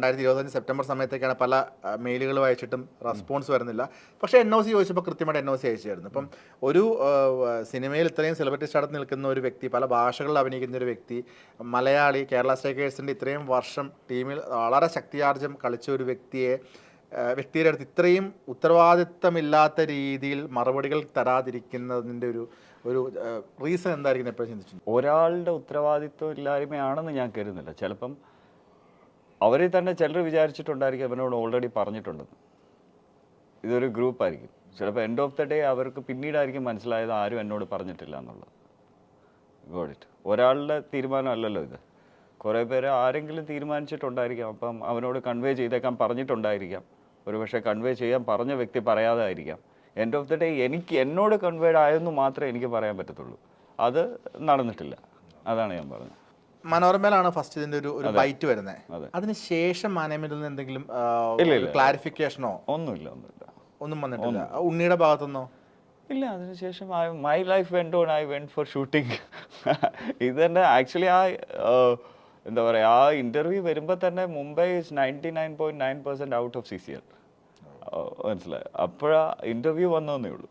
2025 September സമയത്തേക്കാണ് പല മെയിലുകൾ വായിച്ചിട്ടും response വരുന്നില്ല. പക്ഷേ NOC ചോദിച്ചപ്പോൾ കൃത്യമായിട്ട് NOC അയച്ചായിരുന്നു. അപ്പം ഒരു സിനിമയിൽ ഇത്രയും സെലിബ്രിറ്റി സ്റ്റാർട്ട് നിൽക്കുന്ന ഒരു വ്യക്തി, പല ഭാഷകളിൽ അഭിനയിക്കുന്ന ഒരു വ്യക്തി, മലയാളി, കേരള സ്ട്രൈക്കേഴ്സിൻ്റെ ഇത്രയും വർഷം ടീമിൽ വളരെ ശക്തിയാർജ്ജം കളിച്ച ഒരു വ്യക്തിയുടെ അടുത്ത് ഇത്രയും ഉത്തരവാദിത്തമില്ലാത്ത രീതിയിൽ മറുപടികൾ തരാതിരിക്കുന്നതിൻ്റെ ഒരു റീസൺ എന്തായിരിക്കും എപ്പോഴും ചിന്തിച്ചു? ഒരാളുടെ ഉത്തരവാദിത്വം ഇല്ലായ്മയാണെന്ന് ഞാൻ കരുതുന്നില്ല. ചിലപ്പം അവരെ തന്നെ ചിലർ വിചാരിച്ചിട്ടുണ്ടായിരിക്കും അവനോട് ഓൾറെഡി പറഞ്ഞിട്ടുണ്ടെന്ന്. ഇതൊരു ഗ്രൂപ്പായിരിക്കും. ചിലപ്പോൾ എൻഡ് ഓഫ് ദ ഡേ അവർക്ക് പിന്നീടായിരിക്കും മനസ്സിലായത് ആരും എന്നോട് പറഞ്ഞിട്ടില്ല എന്നുള്ളത്. Got it. ഒരാളുടെ തീരുമാനമല്ലല്ലോ ഇത്. കുറേ പേര് ആരെങ്കിലും തീരുമാനിച്ചിട്ടുണ്ടായിരിക്കാം. അപ്പം അവനോട് കൺവേ ചെയ്തേക്കാൻ പറഞ്ഞിട്ടുണ്ടായിരിക്കാം. ഒരുപക്ഷെ കൺവേ ചെയ്യാൻ പറഞ്ഞ വ്യക്തി പറയാതെ ആയിരിക്കാം. എൻഡ് ഓഫ് ദ ഡേ എന്നോട് കൺവേഡ് ആയെന്ന് മാത്രമേ എനിക്ക് പറയാൻ പറ്റത്തുള്ളൂ. അത് നടന്നിട്ടില്ല. അതാണ് ഞാൻ പറഞ്ഞത്. മനോരമയിലാണ് ഫസ്റ്റ് ഇതിന്റെ ഒരു ബൈറ്റ് വരുന്നത്. അതിനുശേഷം മാനേജ്മെന്റിൽ നിന്ന് എന്തെങ്കിലും ക്ലാരിഫിക്കേഷനോ? ഒന്നുമില്ല. ഒന്നും വന്നിട്ടില്ല ഉണ്ണിയുടെ ഭാഗത്തുനിന്നോ? ഇല്ല. അതിനുശേഷം my life went on. I went four shooting. ഇത് തന്നെ ആക്ച്വലി എന്താ പറയുക, ആ ഇൻ്റർവ്യൂ വരുമ്പോൾ തന്നെ Mumbai is 99.9% out of CCL. മനസ്സിലായി. അപ്പോഴാ ഇൻ്റർവ്യൂ വന്നതേ ഉള്ളൂ.